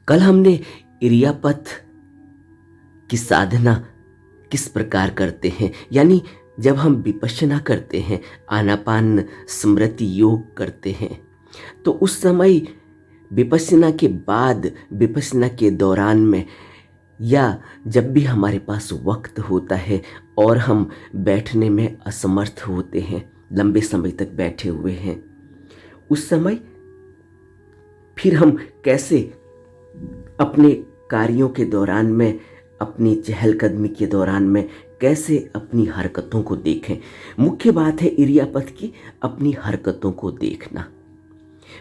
कल हमने इरियापथ की साधना किस प्रकार करते हैं, यानी जब हम विपश्यना करते हैं, आनापान स्मृति योग करते हैं, तो उस समय विपश्यना के बाद, विपश्यना के दौरान में, या जब भी हमारे पास वक्त होता है और हम बैठने में असमर्थ होते हैं, लंबे समय तक बैठे हुए हैं, उस समय फिर हम कैसे अपने कार्यों के दौरान में, अपनी चहलकदमी के दौरान में कैसे अपनी हरकतों को देखें। मुख्य बात है इरियापथ की, अपनी हरकतों को देखना।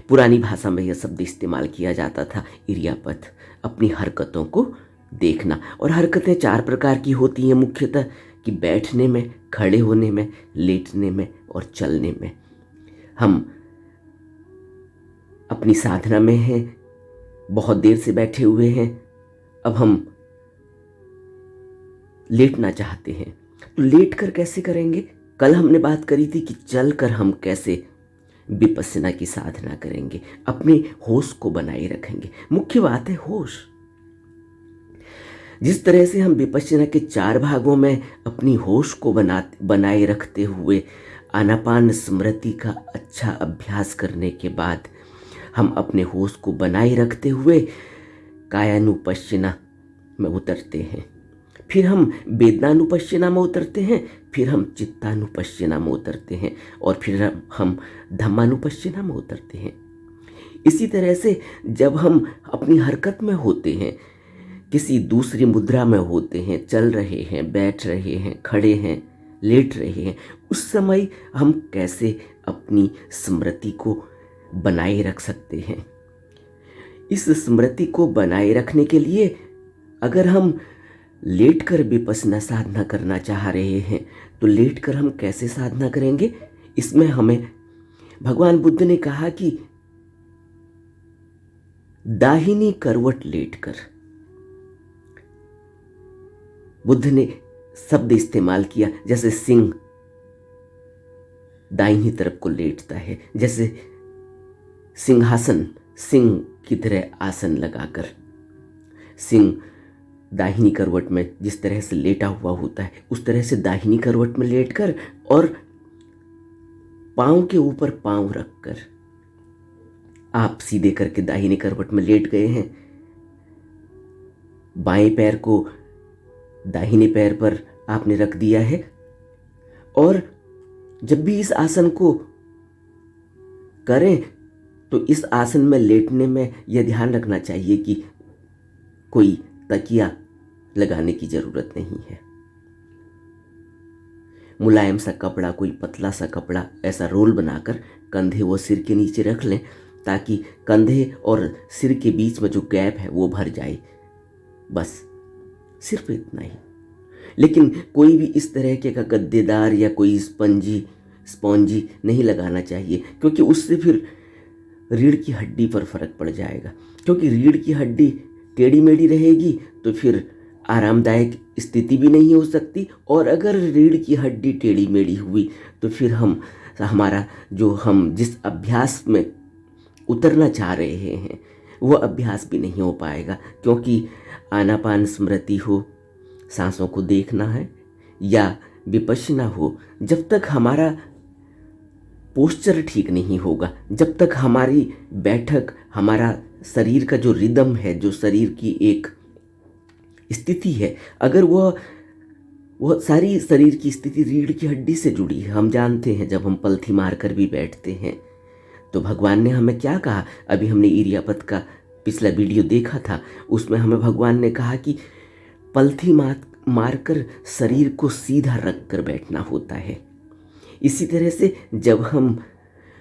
पुरानी भाषा में यह शब्द इस्तेमाल किया जाता था, इरियापथ, अपनी हरकतों को देखना। और हरकतें 4 प्रकार की होती हैं मुख्यतः, कि बैठने में, खड़े होने में, लेटने में और चलने में। हम अपनी साधना में हैं, बहुत देर से बैठे हुए हैं, अब हम लेटना चाहते हैं, तो लेट कर कैसे करेंगे? कल हमने बात करी थी कि चलकर हम कैसे विपश्यना की साधना करेंगे, अपने होश को बनाए रखेंगे। मुख्य बात है होश। जिस तरह से हम विपश्यना के 4 भागों में अपनी होश को बनाए रखते हुए आनापान स्मृति का अच्छा अभ्यास करने के बाद हम अपने होश को बनाए रखते हुए कायानुपश्यना में उतरते हैं, फिर हम वेदनानुपश्यना में उतरते हैं, फिर हम चित्तानुपश्यना में उतरते हैं, और फिर हम धम्मानुपश्यना में उतरते हैं। इसी तरह से जब हम अपनी हरकत में होते हैं, किसी दूसरी मुद्रा में होते हैं, चल रहे हैं, बैठ रहे हैं, खड़े हैं, लेट रहे हैं, उस समय हम कैसे अपनी स्मृति को बनाए रख सकते हैं। इस स्मृति को बनाए रखने के लिए अगर हम लेटकर विपश्यना साधना करना चाह रहे हैं, तो लेटकर हम कैसे साधना करेंगे? इसमें हमें भगवान बुद्ध ने कहा कि दाहिनी करवट लेटकर, बुद्ध ने शब्द इस्तेमाल किया, जैसे सिंह दाहिनी तरफ को लेटता है, जैसे सिंहासन, सिंह की तरह आसन लगाकर, सिंह दाहिनी करवट में जिस तरह से लेटा हुआ होता है, उस तरह से दाहिनी करवट में लेटकर और पांव के ऊपर पांव रखकर आप सीधे करके दाहिनी करवट में लेट गए हैं। बाएं पैर को दाहिने पैर पर आपने रख दिया है, और जब भी इस आसन को करें तो इस आसन में लेटने में यह ध्यान रखना चाहिए कि कोई तकिया लगाने की जरूरत नहीं है। मुलायम सा कपड़ा, कोई पतला सा कपड़ा, ऐसा रोल बनाकर कंधे व सिर के नीचे रख लें, ताकि कंधे और सिर के बीच में जो गैप है वो भर जाए। बस सिर्फ इतना ही। लेकिन कोई भी इस तरह के का गद्देदार या कोई स्पॉन्जी नहीं लगाना चाहिए, क्योंकि उससे फिर रीढ़ की हड्डी पर फर्क पड़ जाएगा। क्योंकि रीढ़ की हड्डी टेढ़ी मेढ़ी रहेगी तो फिर आरामदायक स्थिति भी नहीं हो सकती, और अगर रीढ़ की हड्डी टेढ़ी मेढ़ी हुई तो फिर हम जिस अभ्यास में उतरना चाह रहे हैं वो अभ्यास भी नहीं हो पाएगा। क्योंकि आनापान स्मृति हो, सांसों को देखना है, या विपश्यना हो, जब तक हमारा पोस्चर ठीक नहीं होगा, जब तक हमारी बैठक, हमारा शरीर का जो रिदम है, जो शरीर की एक स्थिति है, अगर वह सारी शरीर की स्थिति रीढ़ की हड्डी से जुड़ी है। हम जानते हैं जब हम पलथी मारकर भी बैठते हैं तो भगवान ने हमें क्या कहा? अभी हमने इरियापथ का पिछला वीडियो देखा था, उसमें हमें भगवान ने कहा कि पलथी मारकर शरीर को सीधा रख कर बैठना होता है। इसी तरह से जब हम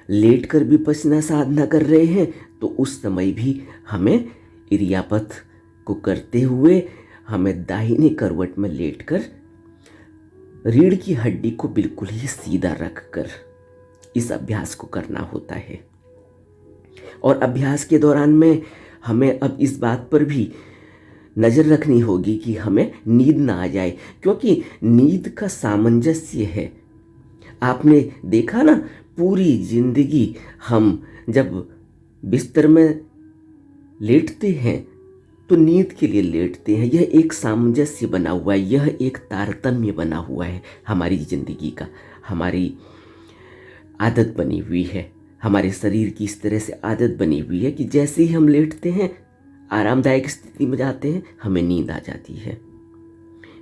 लेटकर विपश्यना साधना कर रहे हैं तो उस समय भी हमें इरियापथ को करते हुए हमें दाहिने करवट में लेटकर रीढ़ की हड्डी को बिल्कुल ही सीधा रखकर इस अभ्यास को करना होता है। और अभ्यास के दौरान में हमें अब इस बात पर भी नज़र रखनी होगी कि हमें नींद ना आ जाए, क्योंकि नींद का सामंजस्य है। आपने देखा ना, पूरी जिंदगी हम जब बिस्तर में लेटते हैं तो नींद के लिए लेटते हैं। यह एक सामंजस्य बना हुआ है, यह एक तारतम्य बना हुआ है हमारी ज़िंदगी का, हमारी आदत बनी हुई है, हमारे शरीर की इस तरह से आदत बनी हुई है कि जैसे ही हम लेटते हैं, आरामदायक स्थिति में जाते हैं, हमें नींद आ जाती है।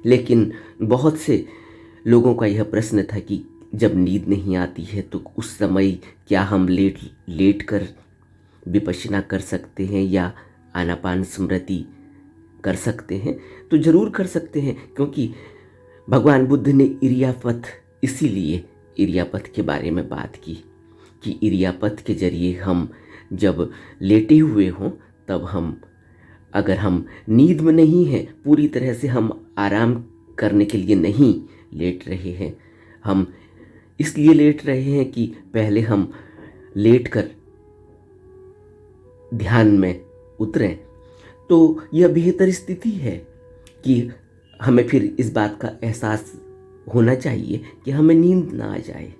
लेकिन बहुत से लोगों का यह प्रश्न था कि जब नींद नहीं आती है तो उस समय क्या हम लेट कर विपश्यना कर सकते हैं या आनापान स्मृति कर सकते हैं? तो ज़रूर कर सकते हैं, क्योंकि भगवान बुद्ध ने इरियापथ, इसीलिए इरियापथ के बारे में बात की कि इरियापथ के जरिए हम जब लेटे हुए हों तब हम, अगर हम नींद में नहीं हैं, पूरी तरह से हम आराम करने के लिए नहीं लेट रहे हैं, हम इसलिए लेट रहे हैं कि पहले हम लेटकर ध्यान में उतरें, तो यह बेहतर स्थिति है कि हमें फिर इस बात का एहसास होना चाहिए कि हमें नींद ना आ जाए,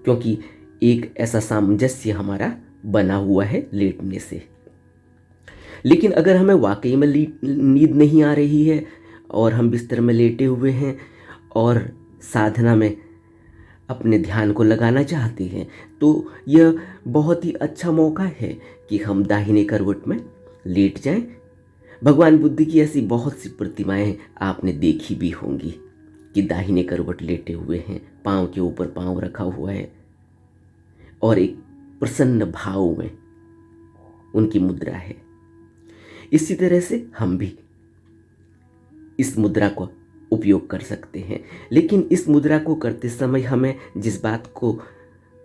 क्योंकि एक ऐसा सामंजस्य हमारा बना हुआ है लेटने से। लेकिन अगर हमें वाकई में नींद नहीं आ रही है और हम बिस्तर में लेटे हुए हैं और साधना में अपने ध्यान को लगाना चाहते हैं, तो यह बहुत ही अच्छा मौका है कि हम दाहिने करवट में लेट जाएं। भगवान बुद्ध की ऐसी बहुत सी प्रतिमाएं आपने देखी भी होंगी कि दाहिने करवट लेटे हुए हैं, पाँव के ऊपर पाँव रखा हुआ है और एक प्रसन्न भाव में उनकी मुद्रा है। इसी तरह से हम भी इस मुद्रा को उपयोग कर सकते हैं। लेकिन इस मुद्रा को करते समय हमें जिस बात को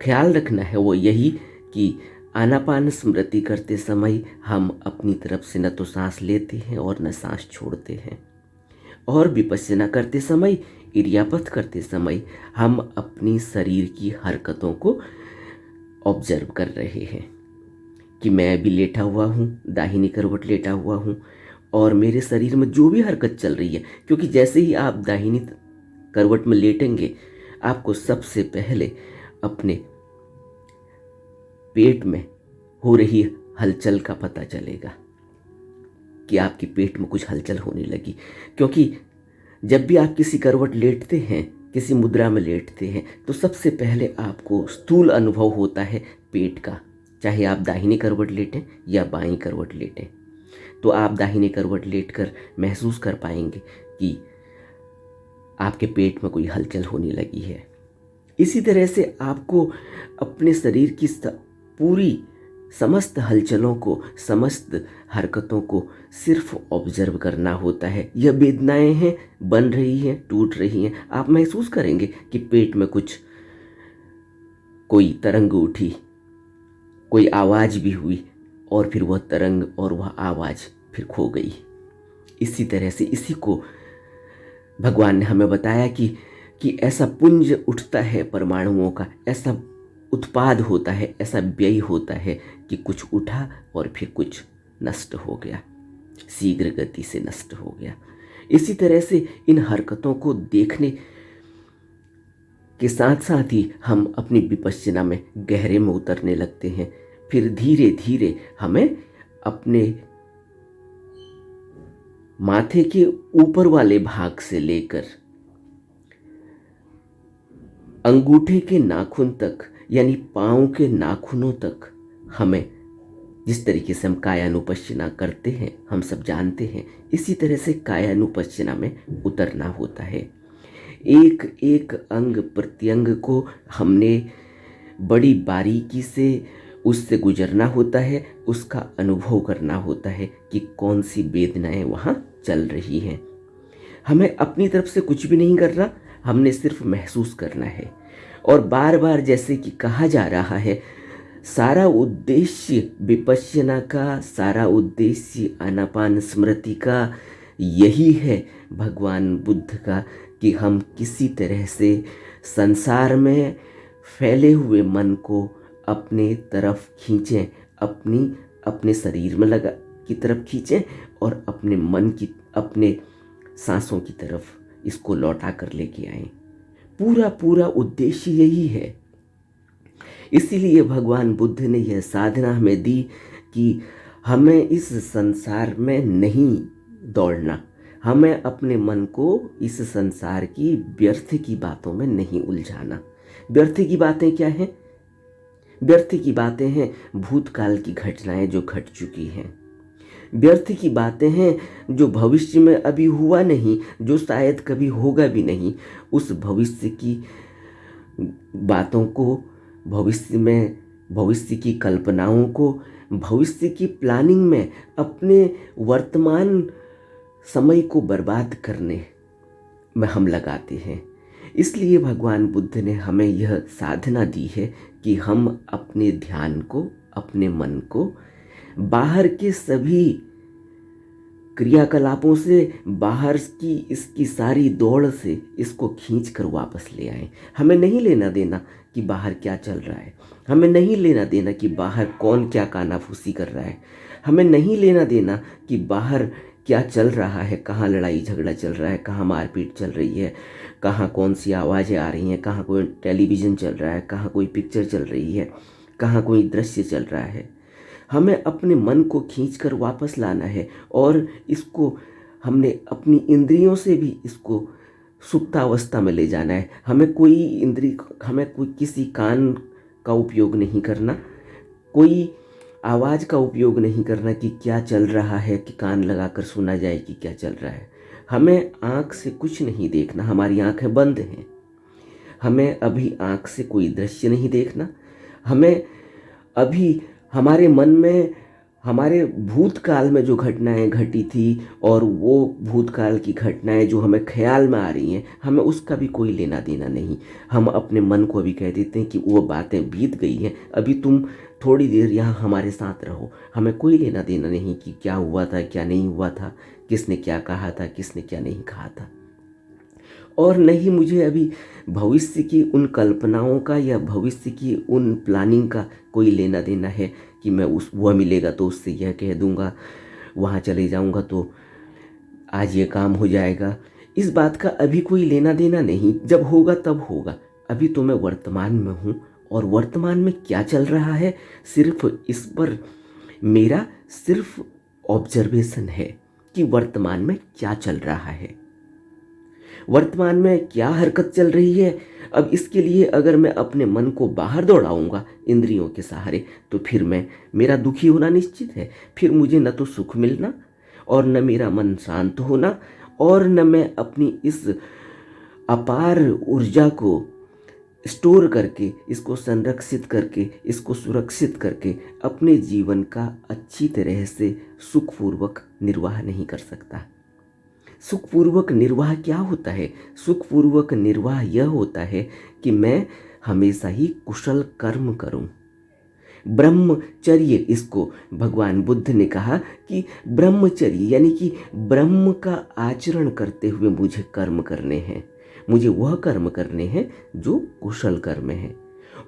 ख्याल रखना है वो यही कि आनापान स्मृति करते समय हम अपनी तरफ से न तो सांस लेते हैं और न सांस छोड़ते हैं, और विपश्यना करते समय, इरियापथ करते समय हम अपनी शरीर की हरकतों को ऑब्जर्व कर रहे हैं कि मैं भी लेटा हुआ हूँ, दाहिनी करवट लेटा हुआ हूँ, और मेरे शरीर में जो भी हरकत चल रही है, क्योंकि जैसे ही आप दाहिनी करवट में लेटेंगे, आपको सबसे पहले अपने पेट में हो रही हलचल का पता चलेगा कि आपके पेट में कुछ हलचल होने लगी। क्योंकि जब भी आप किसी करवट लेटते हैं, किसी मुद्रा में लेटते हैं, तो सबसे पहले आपको स्थूल अनुभव होता है पेट का, चाहे आप दाहिनी करवट लेटें या बाईं करवट लेटें। तो आप दाहिने करवट लेटकर महसूस कर पाएंगे कि आपके पेट में कोई हलचल होने लगी है। इसी तरह से आपको अपने शरीर की पूरी समस्त हलचलों को, समस्त हरकतों को सिर्फ ऑब्जर्व करना होता है। यह वेदनाएं हैं, बन रही हैं, टूट रही हैं, आप महसूस करेंगे कि पेट में कुछ, कोई तरंग उठी, कोई आवाज़ भी हुई, और फिर वह तरंग और वह आवाज़ फिर खो गई। इसी तरह से इसी को भगवान ने हमें बताया कि ऐसा पुंज उठता है परमाणुओं का, ऐसा उत्पाद होता है, ऐसा व्यय होता है कि कुछ उठा और फिर कुछ नष्ट हो गया, शीघ्र गति से नष्ट हो गया। इसी तरह से इन हरकतों को देखने के साथ साथ ही हम अपनी विपश्यना में गहरे में उतरने लगते हैं। फिर धीरे धीरे हमें अपने माथे के ऊपर वाले भाग से लेकर अंगूठे के नाखून तक, यानी पाँव के नाखूनों तक, हमें जिस तरीके से हम कायानुपश्यना करते हैं, हम सब जानते हैं, इसी तरह से कायानुपश्यना में उतरना होता है। एक एक अंग प्रत्यंग को हमने बड़ी बारीकी से उससे गुजरना होता है, उसका अनुभव करना होता है कि कौन सी वेदनाएं वहाँ चल रही हैं। हमें अपनी तरफ से कुछ भी नहीं करना, हमने सिर्फ महसूस करना है। और बार बार जैसे कि कहा जा रहा है, सारा उद्देश्य विपश्यना का, सारा उद्देश्य आनापान स्मृति का यही है भगवान बुद्ध का, कि हम किसी तरह से संसार में फैले हुए मन को अपने तरफ खींचें, अपने शरीर में लगा की तरफ खींचें और अपने मन की, अपने सांसों की तरफ इसको लौटा कर लेके आएं। पूरा उद्देश्य यही है। इसीलिए भगवान बुद्ध ने यह साधना हमें दी कि हमें इस संसार में नहीं दौड़ना, हमें अपने मन को इस संसार की व्यर्थ की बातों में नहीं उलझाना। व्यर्थ की बातें क्या हैं? व्यर्थ की बातें हैं भूतकाल की घटनाएं जो घट चुकी हैं। व्यर्थ की बातें हैं जो भविष्य में अभी हुआ नहीं, जो शायद कभी होगा भी नहीं। उस भविष्य की बातों को, भविष्य की कल्पनाओं को, भविष्य की प्लानिंग में अपने वर्तमान समय को बर्बाद करने में हम लगाते हैं। इसलिए भगवान बुद्ध ने हमें यह साधना दी है कि हम अपने ध्यान को, अपने मन को बाहर के सभी क्रियाकलापों से, बाहर की इसकी सारी दौड़ से इसको खींच कर वापस ले आए। हमें नहीं लेना देना कि बाहर क्या चल रहा है, हमें नहीं लेना देना कि बाहर कौन क्या कानाफूसी कर रहा है, हमें नहीं लेना देना कि बाहर क्या चल रहा है, कहाँ लड़ाई झगड़ा चल रहा है, कहाँ मारपीट चल रही है, कहाँ कौन सी आवाज़ें आ रही हैं, कहाँ कोई टेलीविज़न चल रहा है, कहाँ कोई पिक्चर चल रही है, कहाँ कोई दृश्य चल रहा है। हमें अपने मन को खींचकर वापस लाना है और इसको हमने अपनी इंद्रियों से भी इसको सुप्तावस्था में ले जाना है। हमें कोई किसी कान का उपयोग नहीं करना, कोई आवाज़ का उपयोग नहीं करना कि क्या चल रहा है, कि कान लगाकर सुना जाए कि क्या चल रहा है। हमें आँख से कुछ नहीं देखना, हमारी आँखें बंद हैं। हमें अभी आँख से कोई दृश्य नहीं देखना। हमें अभी हमारे मन में हमारे भूतकाल में जो घटनाएं घटी थी और वो भूतकाल की घटनाएं जो हमें ख्याल में आ रही हैं, हमें उसका भी कोई लेना देना नहीं। हम अपने मन को अभी कह देते हैं कि वो बातें बीत गई हैं, अभी तुम थोड़ी देर यहाँ हमारे साथ रहो। हमें कोई लेना देना नहीं कि क्या हुआ था, क्या नहीं हुआ था, किसने क्या कहा था, किसने क्या नहीं कहा था। और नहीं मुझे अभी भविष्य की उन कल्पनाओं का या भविष्य की उन प्लानिंग का कोई लेना देना है कि मैं वह मिलेगा तो उससे यह कह दूंगा, वहाँ चले जाऊंगा तो आज ये काम हो जाएगा। इस बात का अभी कोई लेना देना नहीं, जब होगा तब होगा। अभी तो मैं वर्तमान में हूँ और वर्तमान में क्या चल रहा है सिर्फ इस पर मेरा सिर्फ ऑब्जर्वेशन है कि वर्तमान में क्या चल रहा है, वर्तमान में क्या हरकत चल रही है। अब इसके लिए अगर मैं अपने मन को बाहर दौड़ाऊंगा इंद्रियों के सहारे तो फिर मेरा दुखी होना निश्चित है। फिर मुझे न तो सुख मिलना और न मेरा मन शांत होना और न मैं अपनी इस अपार ऊर्जा को स्टोर करके, इसको संरक्षित करके, इसको सुरक्षित करके अपने जीवन का अच्छी तरह से सुखपूर्वक निर्वाह नहीं कर सकता। सुखपूर्वक निर्वाह क्या होता है? सुखपूर्वक निर्वाह यह होता है कि मैं हमेशा ही कुशल कर्म करूं। ब्रह्मचर्य, इसको भगवान बुद्ध ने कहा कि ब्रह्मचर्य यानी कि ब्रह्म का आचरण करते हुए मुझे कर्म करने हैं। मुझे वह कर्म करने हैं जो कुशल कर्म है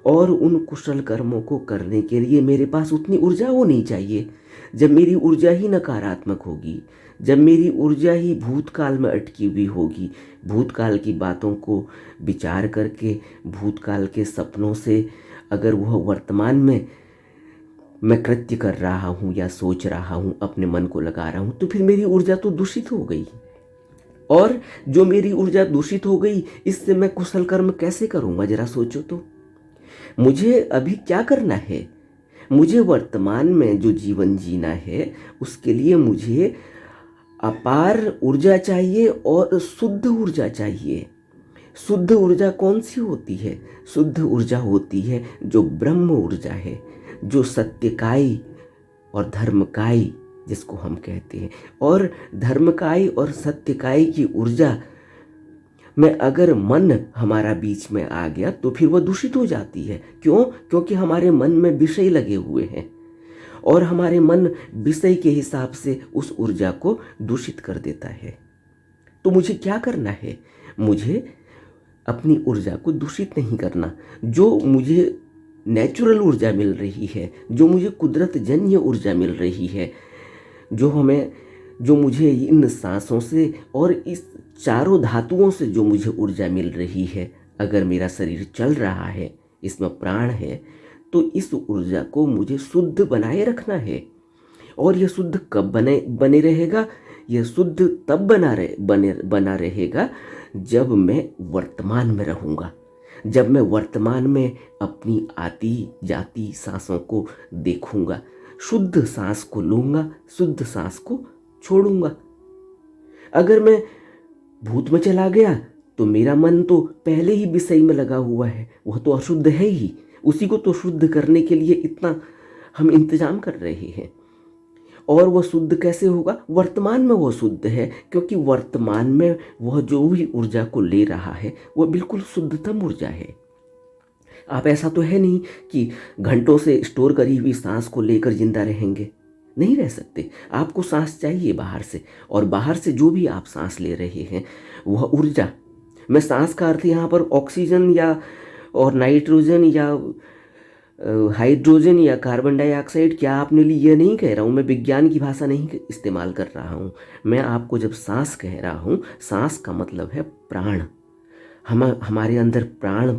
और उन कुशल कर्मों को करने के लिए मेरे पास उतनी ऊर्जा होनी चाहिए। जब मेरी ऊर्जा ही नकारात्मक होगी, जब मेरी ऊर्जा ही भूतकाल में अटकी हुई होगी, भूतकाल की बातों को विचार करके, भूतकाल के सपनों से अगर वह वर्तमान में मैं कृत्य कर रहा हूँ या सोच रहा हूँ, अपने मन को लगा रहा हूँ, तो फिर मेरी ऊर्जा तो दूषित हो गई। और जो मेरी ऊर्जा दूषित हो गई, इससे मैं कुशल कर्म कैसे करूँगा? जरा सोचो तो। मुझे अभी क्या करना है? मुझे वर्तमान में जो जीवन जीना है उसके लिए मुझे अपार ऊर्जा चाहिए और शुद्ध ऊर्जा चाहिए। शुद्ध ऊर्जा कौन सी होती है? शुद्ध ऊर्जा होती है जो ब्रह्म ऊर्जा है, जो सत्यकाई और धर्मकाई जिसको हम कहते हैं। और धर्मकाई और सत्यकाई की ऊर्जा में अगर मन हमारा बीच में आ गया तो फिर वह दूषित हो जाती है। क्यों? क्योंकि हमारे मन में विषय लगे हुए हैं और हमारे मन विषय के हिसाब से उस ऊर्जा को दूषित कर देता है। तो मुझे क्या करना है? मुझे अपनी ऊर्जा को दूषित नहीं करना। जो मुझे नेचुरल ऊर्जा मिल रही है, जो मुझे कुदरत जन्य ऊर्जा मिल रही है, जो मुझे इन सांसों से और इस चारों धातुओं से जो मुझे ऊर्जा मिल रही है, अगर मेरा शरीर चल रहा है, इसमें प्राण है, तो इस ऊर्जा को मुझे शुद्ध बनाए रखना है। और यह शुद्ध कब बने रहेगा? यह शुद्ध तब बना रहेगा जब मैं वर्तमान में रहूँगा, जब मैं वर्तमान में अपनी आती जाती सांसों को देखूंगा, शुद्ध सांस को लूंगा, शुद्ध सांस को छोड़ूंगा। अगर मैं भूत में चला गया तो मेरा मन तो पहले ही विषय में लगा हुआ है, वह तो अशुद्ध है ही, उसी को तो शुद्ध करने के लिए इतना हम इंतजाम कर रहे हैं। और वह शुद्ध कैसे होगा? वर्तमान में वह शुद्ध है, क्योंकि वर्तमान में वह जो भी ऊर्जा को ले रहा है वह बिल्कुल शुद्धतम ऊर्जा है। आप ऐसा तो है नहीं कि घंटों से स्टोर करी हुई सांस को लेकर जिंदा रहेंगे, नहीं रह सकते। आपको सांस चाहिए बाहर से, और बाहर से जो भी आप सांस ले रहे हैं वह ऊर्जा, मैं सांस का अर्थ यहाँ पर ऑक्सीजन या और नाइट्रोजन या हाइड्रोजन या कार्बन डाइऑक्साइड क्या आपने ली, यह नहीं कह रहा हूँ। मैं विज्ञान की भाषा नहीं इस्तेमाल कर रहा हूँ। मैं आपको जब सांस कह रहा हूँ, सांस का मतलब है प्राण। हमारे अंदर प्राण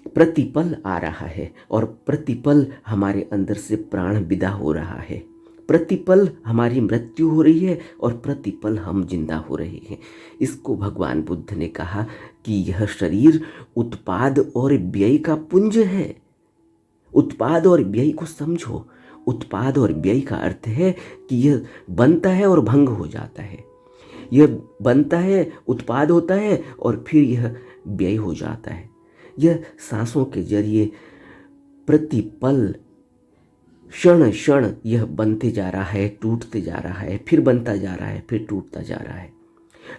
प्रतिपल आ रहा है, और प्रतिपल हमारे अंदर से प्राण विदा हो रहा है। प्रतिपल हमारी मृत्यु हो रही है और प्रतिपल हम जिंदा हो रहे हैं। इसको भगवान बुद्ध ने कहा कि यह शरीर उत्पाद और व्यय का पुंज है। उत्पाद और व्यय को समझो। उत्पाद और व्यय का अर्थ है कि यह बनता है और भंग हो जाता है, यह बनता है, उत्पाद होता है और फिर यह व्यय हो जाता है। यह सांसों के जरिए प्रतिपल क्षण क्षण यह बनते जा रहा है, टूटते जा रहा है, फिर बनता जा रहा है, फिर टूटता जा रहा है।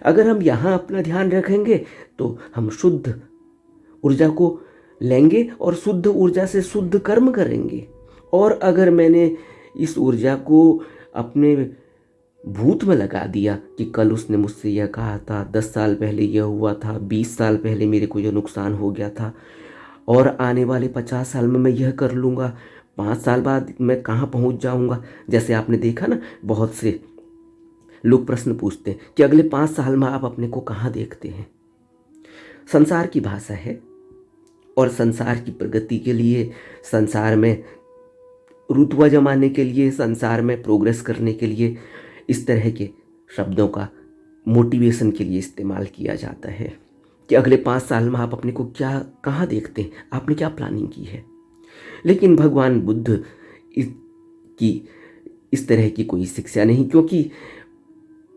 अगर हम यहाँ अपना ध्यान रखेंगे तो हम शुद्ध ऊर्जा को लेंगे और शुद्ध ऊर्जा से शुद्ध कर्म करेंगे। और अगर मैंने इस ऊर्जा को अपने भूत में लगा दिया कि कल उसने मुझसे यह कहा था, 10 साल पहले यह हुआ था, 20 साल पहले मेरे को यह नुकसान हो गया था, और आने वाले 50 साल में मैं यह कर लूँगा, 5 साल बाद मैं कहाँ पहुँच जाऊँगा। जैसे आपने देखा ना, बहुत से लोग प्रश्न पूछते हैं कि अगले 5 साल में आप अपने को कहाँ देखते हैं। संसार की भाषा है, और संसार की प्रगति के लिए, संसार में रुतबा जमाने के लिए, संसार में प्रोग्रेस करने के लिए इस तरह के शब्दों का मोटिवेशन के लिए इस्तेमाल किया जाता है कि अगले 5 साल में आप अपने को कहाँ देखते हैं, आपने क्या प्लानिंग की है। लेकिन भगवान बुद्ध इस तरह की कोई शिक्षा नहीं, क्योंकि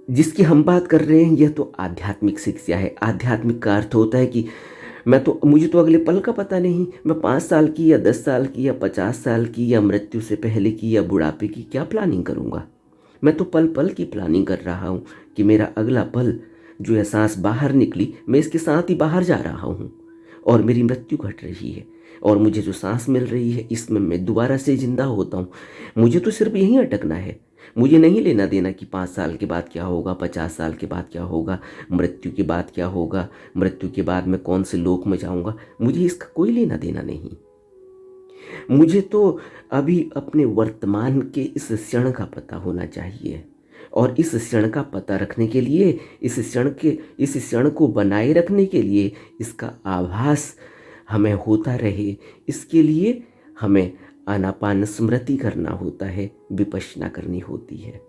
जिसकी हम बात कर रहे हैं यह तो आध्यात्मिक शिक्षा है। आध्यात्मिक का अर्थ होता है कि मुझे तो अगले पल का पता नहीं, मैं 5 साल की या 10 साल की या 50 साल की या मृत्यु से पहले की या बुढ़ापे की क्या प्लानिंग करूँगा। मैं तो पल पल की प्लानिंग कर रहा हूँ कि मेरा अगला पल जो है, सांस बाहर निकली, मैं इसके साथ ही बाहर जा रहा हूँ, और मेरी मृत्यु घट रही है, और मुझे जो सांस मिल रही है इसमें मैं दोबारा से जिंदा होता हूँ। मुझे तो सिर्फ यहीं अटकना है, मुझे नहीं लेना देना कि 5 साल के बाद क्या होगा, 50 साल के बाद क्या होगा, मृत्यु के बाद क्या होगा, मृत्यु के बाद मैं कौन से लोक में जाऊंगा। मुझे इसका कोई लेना देना नहीं। मुझे तो अभी अपने वर्तमान के इस क्षण का पता होना चाहिए, और इस क्षण का पता रखने के लिए, इस क्षण को बनाए रखने के लिए, इसका आभास हमें होता रहे, इसके लिए हमें आनापान स्मृति करना होता है, विपश्यना करनी होती है।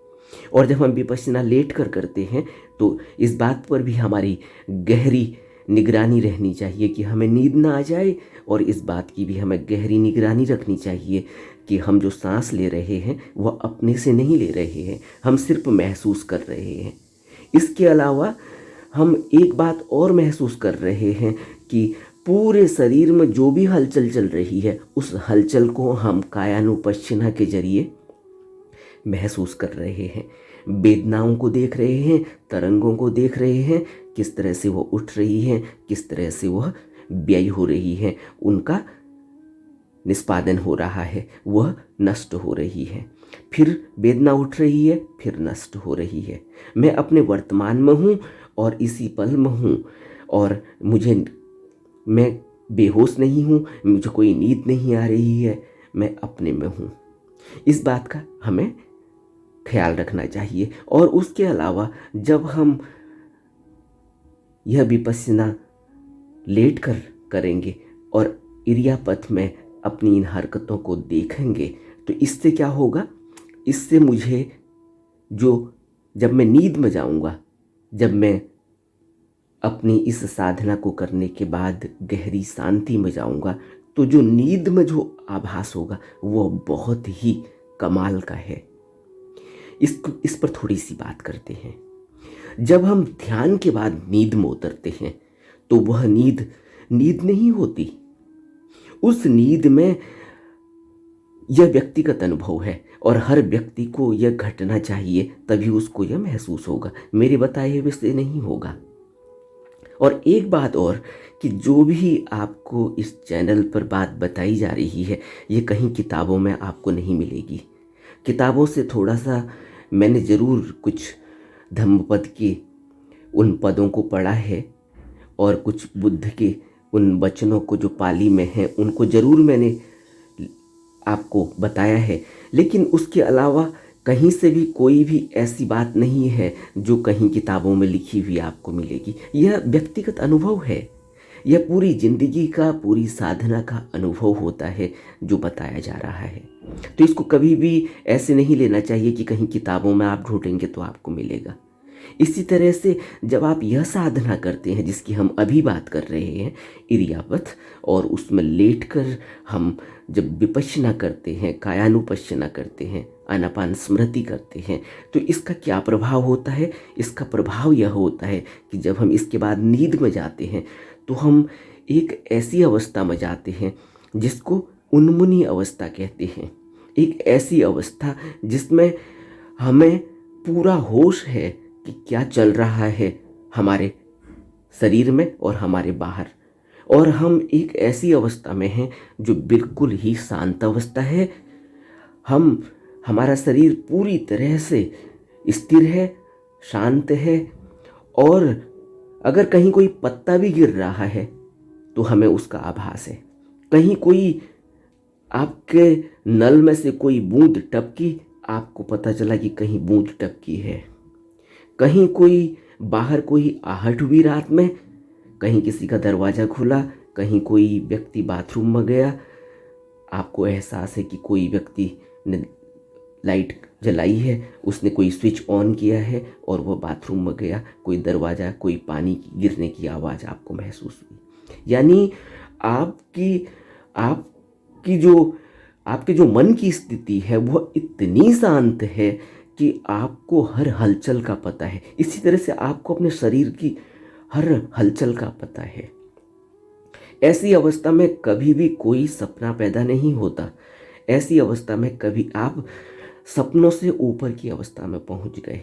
और जब हम विपश्यना लेट कर करते हैं तो इस बात पर भी हमारी गहरी निगरानी रहनी चाहिए कि हमें नींद ना आ जाए, और इस बात की भी हमें गहरी निगरानी रखनी चाहिए कि हम जो सांस ले रहे हैं वह अपने से नहीं ले रहे हैं, हम सिर्फ महसूस कर रहे हैं। इसके अलावा हम एक बात और महसूस कर रहे हैं कि पूरे शरीर में जो भी हलचल चल रही है, उस हलचल को हम कायानुपश्यना के जरिए महसूस कर रहे हैं। वेदनाओं को देख रहे हैं, तरंगों को देख रहे हैं, किस तरह से वो उठ रही हैं, किस तरह से वह व्यय हो रही है, उनका निष्पादन हो रहा है, वह नष्ट हो रही है, फिर वेदना उठ रही है, फिर नष्ट हो रही है। मैं अपने वर्तमान में हूँ और इसी पल में हूँ, और मैं बेहोश नहीं हूँ, मुझे कोई नींद नहीं आ रही है, मैं अपने में हूँ। इस बात का हमें ख्याल रखना चाहिए। और उसके अलावा जब हम यह विपश्यना लेट कर करेंगे और इरियापथ में अपनी इन हरकतों को देखेंगे तो इससे क्या होगा, इससे मुझे जो जब मैं नींद में जाऊंगा, जब मैं अपनी इस साधना को करने के बाद गहरी शांति में जाऊंगा, तो जो नींद में जो आभास होगा वो बहुत ही कमाल का है। इस पर थोड़ी सी बात करते हैं। जब हम ध्यान के बाद नींद में उतरते हैं तो वह नींद नहीं होती। उस नींद में यह व्यक्तिगत अनुभव है और हर व्यक्ति को यह घटना चाहिए, तभी उसको यह महसूस होगा, मेरे बताए हुए से नहीं होगा। और एक बात और कि जो भी आपको इस चैनल पर बात बताई जा रही है ये कहीं किताबों में आपको नहीं मिलेगी। किताबों से थोड़ा सा मैंने ज़रूर कुछ धम्मपद के उन पदों को पढ़ा है और कुछ बुद्ध के उन वचनों को जो पाली में हैं उनको ज़रूर मैंने आपको बताया है, लेकिन उसके अलावा कहीं से भी कोई भी ऐसी बात नहीं है जो कहीं किताबों में लिखी हुई आपको मिलेगी। यह व्यक्तिगत अनुभव है, यह पूरी जिंदगी का, पूरी साधना का अनुभव होता है जो बताया जा रहा है। तो इसको कभी भी ऐसे नहीं लेना चाहिए कि कहीं किताबों में आप ढूंढेंगे तो आपको मिलेगा। इसी तरह से जब आप यह साधना करते हैं जिसकी हम अभी बात कर रहे हैं, इरियावत, और उसमें लेटकर हम जब विपश्यना करते हैं, कायानुपश्यना करते हैं, आनापान स्मृति करते हैं, तो इसका क्या प्रभाव होता है? इसका प्रभाव यह होता है कि जब हम इसके बाद नींद में जाते हैं तो हम एक ऐसी अवस्था में जाते हैं जिसको उन्मुनी अवस्था कहते हैं। एक ऐसी अवस्था जिसमें हमें पूरा होश है कि क्या चल रहा है हमारे शरीर में और हमारे बाहर, और हम एक ऐसी अवस्था में हैं जो बिल्कुल ही शांत अवस्था है। हमारा शरीर पूरी तरह से स्थिर है, शांत है, और अगर कहीं कोई पत्ता भी गिर रहा है तो हमें उसका आभास है। कहीं कोई आपके नल में से कोई बूंद टपकी, आपको पता चला कि कहीं बूंद टपकी है। कहीं कोई बाहर कोई आहट हुई रात में, कहीं किसी का दरवाज़ा खुला, कहीं कोई व्यक्ति बाथरूम में गया, आपको एहसास है कि कोई व्यक्ति ने लाइट जलाई है, उसने कोई स्विच ऑन किया है और वह बाथरूम में गया, कोई दरवाज़ा, कोई पानी की गिरने की आवाज़ आपको महसूस हुई। यानी आपके जो मन की स्थिति है वह इतनी शांत है कि आपको हर हलचल का पता है। इसी तरह से आपको अपने शरीर की हर हलचल का पता है। ऐसी अवस्था में कभी भी कोई सपना पैदा नहीं होता। ऐसी अवस्था में कभी आप सपनों से ऊपर की अवस्था में पहुंच गए।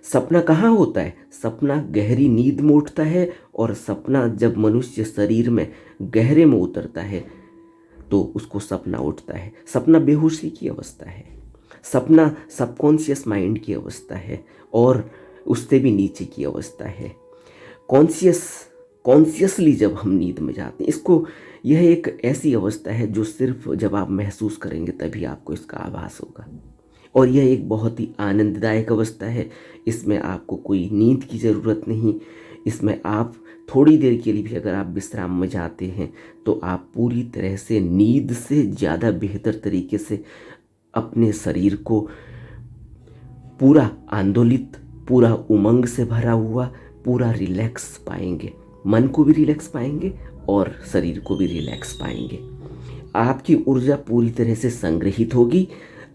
सपना कहाँ होता है? सपना गहरी नींद में उठता है, और सपना जब मनुष्य शरीर में गहरे में उतरता है तो उसको सपना उठता है। सपना बेहोशी की अवस्था है, सपना सबकॉन्शियस माइंड की अवस्था है, और उससे भी नीचे की अवस्था है कॉन्शियसली जब हम नींद में जाते हैं। यह एक ऐसी अवस्था है जो सिर्फ जब आप महसूस करेंगे तभी आपको इसका आभास होगा, और यह एक बहुत ही आनंददायक अवस्था है। इसमें आपको कोई नींद की ज़रूरत नहीं। इसमें आप थोड़ी देर के लिए भी अगर आप विश्राम में जाते हैं तो आप पूरी तरह से नींद से ज़्यादा बेहतर तरीके से अपने शरीर को पूरा आंदोलित, पूरा उमंग से भरा हुआ, पूरा रिलैक्स पाएंगे। मन को भी रिलैक्स पाएंगे और शरीर को भी रिलैक्स पाएंगे। आपकी ऊर्जा पूरी तरह से संग्रहित होगी,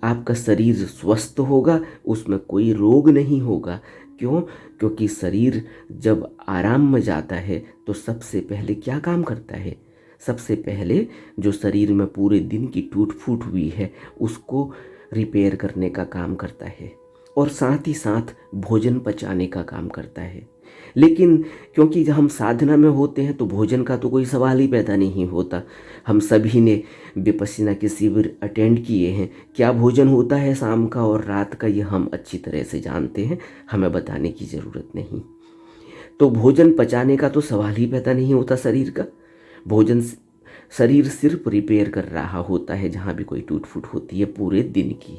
आपका शरीर स्वस्थ होगा, उसमें कोई रोग नहीं होगा। क्यों? क्योंकि शरीर जब आराम में जाता है तो सबसे पहले क्या काम करता है? सबसे पहले जो शरीर में पूरे दिन की टूट फूट हुई है उसको रिपेयर करने का काम करता है, और साथ ही साथ भोजन पचाने का काम करता है। लेकिन क्योंकि जब हम साधना में होते हैं तो भोजन का तो कोई सवाल ही पैदा नहीं होता। हम सभी ने विपश्यना के शिविर अटेंड किए हैं। क्या भोजन होता है शाम का और रात का, यह हम अच्छी तरह से जानते हैं, हमें बताने की ज़रूरत नहीं। तो भोजन पचाने का तो सवाल ही पैदा नहीं होता शरीर का। शरीर सिर्फ रिपेयर कर रहा होता है जहाँ भी कोई टूट फूट होती है पूरे दिन की।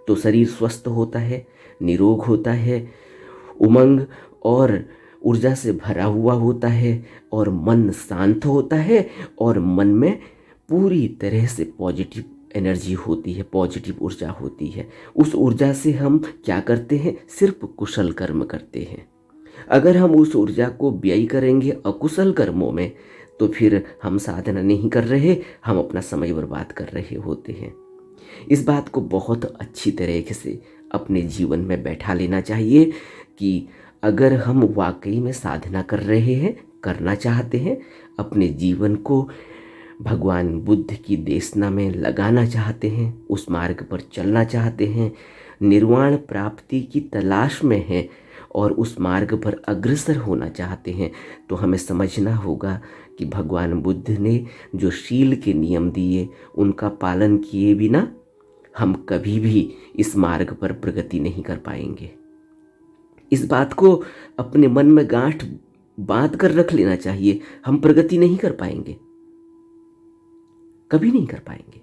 तो शरीर स्वस्थ होता है, निरोग होता है, उमंग और ऊर्जा से भरा हुआ होता है, और मन शांत होता है, और मन में पूरी तरह से पॉजिटिव एनर्जी होती है, पॉजिटिव ऊर्जा होती है। उस ऊर्जा से हम क्या करते हैं, सिर्फ कुशल कर्म करते हैं। अगर हम उस ऊर्जा को व्यय करेंगे अकुशल कर्मों में तो फिर हम साधना नहीं कर रहे, हम अपना समय बर्बाद कर रहे होते हैं। इस बात को बहुत अच्छी तरीके से अपने जीवन में बैठा लेना चाहिए कि अगर हम वाकई में साधना कर रहे हैं, करना चाहते हैं, अपने जीवन को भगवान बुद्ध की देशना में लगाना चाहते हैं, उस मार्ग पर चलना चाहते हैं, निर्वाण प्राप्ति की तलाश में हैं और उस मार्ग पर अग्रसर होना चाहते हैं, तो हमें समझना होगा कि भगवान बुद्ध ने जो शील के नियम दिए उनका पालन किए बिना हम कभी भी इस मार्ग पर प्रगति नहीं कर पाएंगे। इस बात को अपने मन में गांठ बांध कर रख लेना चाहिए। हम प्रगति नहीं कर पाएंगे, कभी नहीं कर पाएंगे।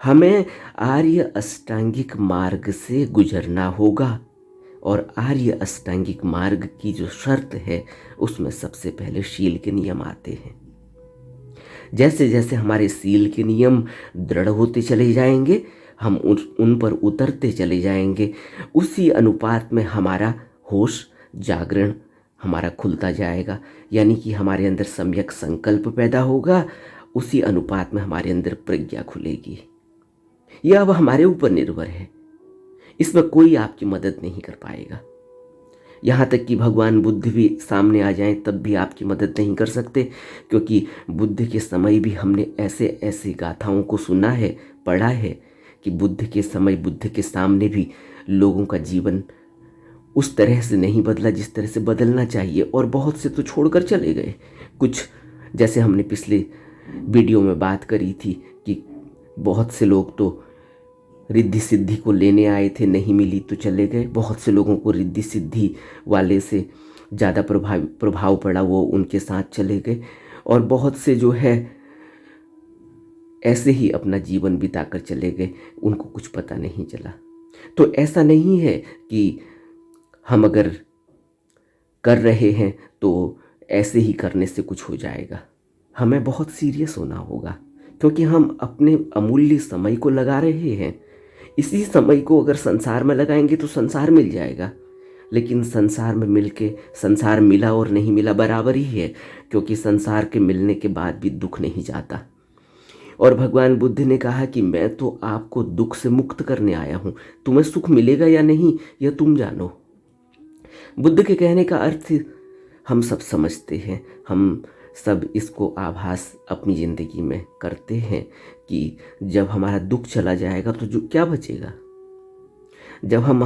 हमें आर्य अष्टांगिक मार्ग से गुजरना होगा और आर्य अष्टांगिक मार्ग की जो शर्त है उसमें सबसे पहले शील के नियम आते हैं। जैसे जैसे हमारे शील के नियम दृढ़ होते चले जाएंगे, हम उन पर उतरते चले जाएंगे, उसी अनुपात में हमारा होश जागरण हमारा खुलता जाएगा, यानी कि हमारे अंदर सम्यक संकल्प पैदा होगा, उसी अनुपात में हमारे अंदर प्रज्ञा खुलेगी। यह अब हमारे ऊपर निर्भर है, इसमें कोई आपकी मदद नहीं कर पाएगा। यहाँ तक कि भगवान बुद्ध भी सामने आ जाएं तब भी आपकी मदद नहीं कर सकते, क्योंकि बुद्ध के समय भी हमने ऐसे ऐसे गाथाओं को सुना है, पढ़ा है कि बुद्ध के समय, बुद्ध के सामने भी लोगों का जीवन उस तरह से नहीं बदला जिस तरह से बदलना चाहिए, और बहुत से तो छोड़कर चले गए। कुछ, जैसे हमने पिछले वीडियो में बात करी थी कि बहुत से लोग तो रिद्धि सिद्धि को लेने आए थे, नहीं मिली तो चले गए। बहुत से लोगों को रिद्धि सिद्धि वाले से ज़्यादा प्रभाव पड़ा, वो उनके साथ चले गए, और बहुत से जो है ऐसे ही अपना जीवन बिताकर चले गए, उनको कुछ पता नहीं चला। तो ऐसा नहीं है कि हम अगर कर रहे हैं तो ऐसे ही करने से कुछ हो जाएगा। हमें बहुत सीरियस होना होगा, क्योंकि हम अपने अमूल्य समय को लगा रहे हैं। इसी समय को अगर संसार में लगाएंगे तो संसार मिल जाएगा, लेकिन संसार में मिलके संसार मिला और नहीं मिला बराबर ही है, क्योंकि संसार के मिलने के बाद भी दुख नहीं जाता। और भगवान बुद्ध ने कहा कि मैं तो आपको दुख से मुक्त करने आया हूँ, तुम्हें सुख मिलेगा या नहीं यह तुम जानो। बुद्ध के कहने का अर्थ हम सब समझते हैं, हम सब इसको आभास अपनी ज़िंदगी में करते हैं कि जब हमारा दुख चला जाएगा तो जो क्या बचेगा। जब हम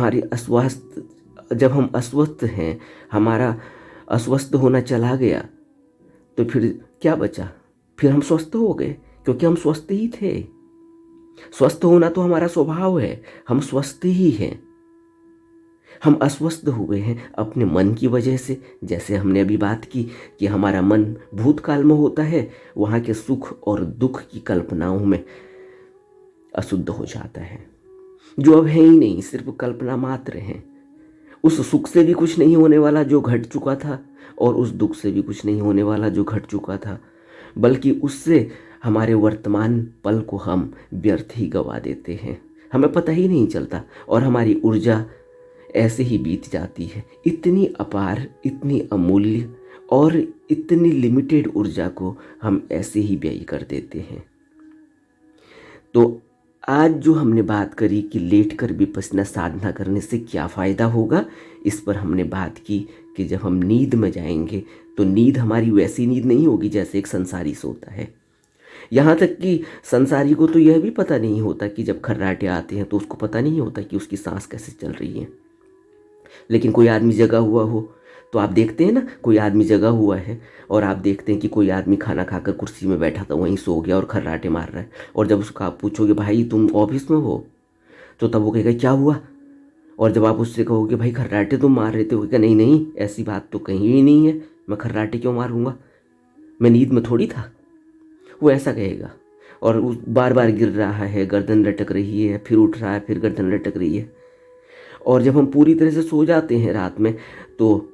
अस्वस्थ हैं, हमारा अस्वस्थ होना चला गया तो फिर क्या बचा, फिर हम स्वस्थ हो गए, क्योंकि हम स्वस्थ ही थे। स्वस्थ होना तो हमारा स्वभाव है, हम स्वस्थ ही हैं। हम अस्वस्थ हुए हैं अपने मन की वजह से, जैसे हमने अभी बात की कि हमारा मन भूतकाल में होता है, वहाँ के सुख और दुख की कल्पनाओं में अशुद्ध हो जाता है, जो अब है ही नहीं, सिर्फ कल्पना मात्र है। उस सुख से भी कुछ नहीं होने वाला जो घट चुका था, और उस दुख से भी कुछ नहीं होने वाला जो घट चुका था, बल्कि उससे हमारे वर्तमान पल को हम व्यर्थ ही गवा देते हैं, हमें पता ही नहीं चलता, और हमारी ऊर्जा ऐसे ही बीत जाती है। इतनी अपार, इतनी अमूल्य और इतनी लिमिटेड ऊर्जा को हम ऐसे ही व्यय कर देते हैं। तो आज जो हमने बात करी कि लेटकर विपश्यना साधना करने से क्या फ़ायदा होगा, इस पर हमने बात की कि जब हम नींद में जाएंगे तो नींद हमारी वैसी नींद नहीं होगी जैसे एक संसारी सोता है। यहाँ तक कि संसारी को तो यह भी पता नहीं होता कि जब खर्राटे आते हैं तो उसको पता नहीं होता कि उसकी सांस कैसे चल रही है। लेकिन कोई आदमी जगा हुआ हो तो आप देखते हैं ना, कोई आदमी जगा हुआ है और आप देखते हैं कि कोई आदमी खाना खाकर कुर्सी में बैठा था, वहीं सो गया और खर्राटे मार रहा है, और जब उसको आप पूछोगे भाई तुम ऑफिस में हो, तो तब वो कहेगा क्या हुआ, और जब आप उससे कहोगे भाई खर्राटे तुम मार रहे थे, वो कहेगा नहीं नहीं ऐसी बात तो कहीं भी नहीं है, मैं खर्राटे क्यों मारूंगा, मैं नींद में थोड़ी था। वो ऐसा कहेगा, और बार बार गिर रहा है, गर्दन लटक रही है, फिर उठ रहा है, फिर गर्दन लटक रही है। और जब हम पूरी तरह से सो जाते हैं रात में तो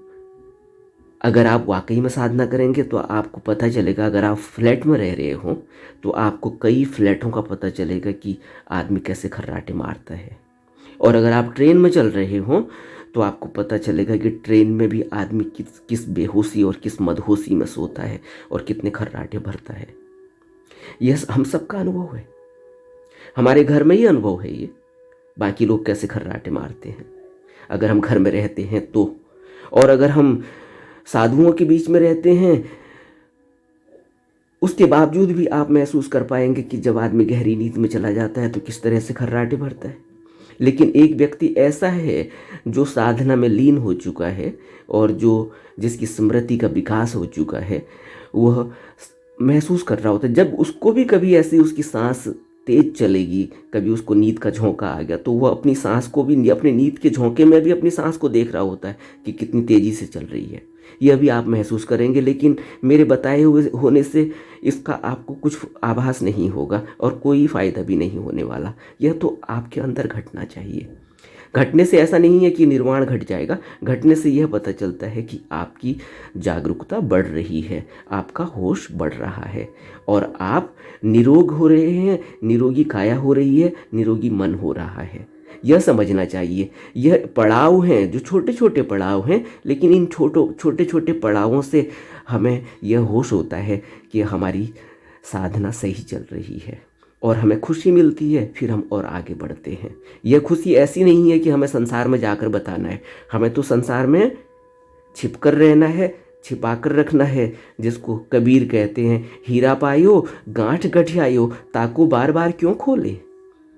अगर आप वाकई में साधना करेंगे तो आपको पता चलेगा, अगर आप फ्लैट में रह रहे हो तो आपको कई फ्लैटों का पता चलेगा कि आदमी कैसे खर्राटे मारता है। और अगर आप ट्रेन में चल रहे हो तो आपको पता चलेगा कि ट्रेन में भी आदमी किस किस बेहोशी और किस मदहोशी में सोता है और कितने खर्राटे भरता है। यह हम सबका अनुभव है, हमारे घर में ही अनुभव है ये। बाकी लोग कैसे खर्राटे मारते हैं अगर हम घर में रहते हैं तो। और अगर हम साधुओं के बीच में रहते हैं उसके बावजूद भी आप महसूस कर पाएंगे कि जब आदमी गहरी नींद में चला जाता है तो किस तरह से खर्राटे भरता है। लेकिन एक व्यक्ति ऐसा है जो साधना में लीन हो चुका है और जिसकी स्मृति का विकास हो चुका है, वह महसूस कर रहा होता है। जब उसको भी कभी ऐसी उसकी सांस तेज चलेगी, कभी उसको नींद का झोंका आ गया, तो वह अपनी सांस को भी, अपने नींद के झोंके में भी अपनी सांस को देख रहा होता है कि कितनी तेजी से चल रही है। यह भी आप महसूस करेंगे, लेकिन मेरे बताए हुए होने से इसका आपको कुछ आभास नहीं होगा और कोई फ़ायदा भी नहीं होने वाला। यह तो आपके अंदर घटना चाहिए। घटने से ऐसा नहीं है कि निर्वाण घट जाएगा, घटने से यह पता चलता है कि आपकी जागरूकता बढ़ रही है, आपका होश बढ़ रहा है और आप निरोग हो रहे हैं, निरोगी काया हो रही है, निरोगी मन हो रहा है। यह समझना चाहिए। यह पड़ाव हैं, जो छोटे छोटे पड़ाव हैं, लेकिन इन छोटे छोटे पड़ावों से हमें यह होश होता है कि हमारी साधना सही चल रही है और हमें खुशी मिलती है। फिर हम और आगे बढ़ते हैं। यह खुशी ऐसी नहीं है कि हमें संसार में जाकर बताना है, हमें तो संसार में छिप कर रहना है, छिपा कर रखना है। जिसको कबीर कहते हैं, हीरा पायो गांठ गठियायो ताको बार बार क्यों खोले।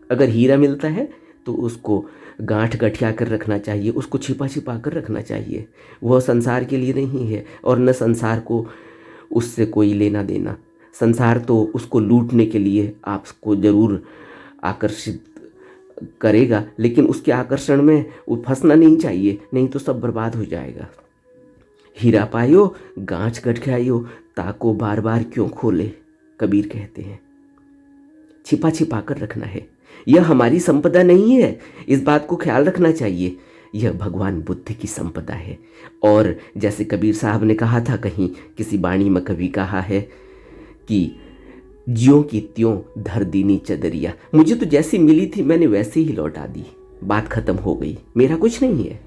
अगर हीरा मिलता है तो उसको गांठ गठिया कर रखना चाहिए, उसको छिपा छिपा कर रखना चाहिए। वह संसार के लिए नहीं है और न संसार को उससे कोई लेना देना। संसार तो उसको लूटने के लिए आपको जरूर आकर्षित करेगा, लेकिन उसके आकर्षण में वो फंसना नहीं चाहिए, नहीं तो सब बर्बाद हो जाएगा। हीरा पायो गांठ गठियायो ताको बार बार क्यों खोले, कबीर कहते हैं। छिपा छिपा कर रखना है, यह हमारी संपदा नहीं है, इस बात को ख्याल रखना चाहिए। यह भगवान बुद्ध की संपदा है। और जैसे कबीर साहब ने कहा था, कहीं किसी वाणी में कभी कहा है कि ज्यों की त्यों धर दीनी चदरिया, मुझे तो जैसी मिली थी मैंने वैसे ही लौटा दी, बात खत्म हो गई, मेरा कुछ नहीं है।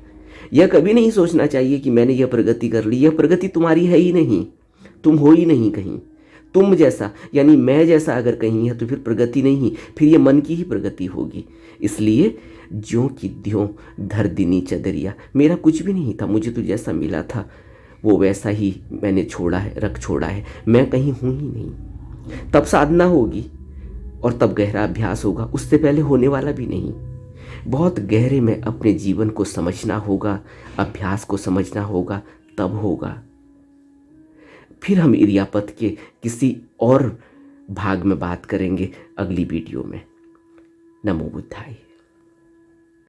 यह कभी नहीं सोचना चाहिए कि मैंने यह प्रगति कर ली। यह प्रगति तुम्हारी है ही नहीं, तुम हो ही नहीं कहीं। तुम जैसा यानी मैं जैसा अगर कहीं है तो फिर प्रगति नहीं, फिर ये मन की ही प्रगति होगी। इसलिए ज्यों की त्यों धर दीनी चदरिया, मेरा कुछ भी नहीं था, मुझे तो जैसा मिला था वो वैसा ही मैंने छोड़ा है, रख छोड़ा है, मैं कहीं हूँ ही नहीं। तब साधना होगी और तब गहरा अभ्यास होगा, उससे पहले होने वाला भी नहीं। बहुत गहरे में अपने जीवन को समझना होगा, अभ्यास को समझना होगा, तब होगा। फिर हम इरियापत के किसी और भाग में बात करेंगे अगली वीडियो में। नमो बुद्धाय।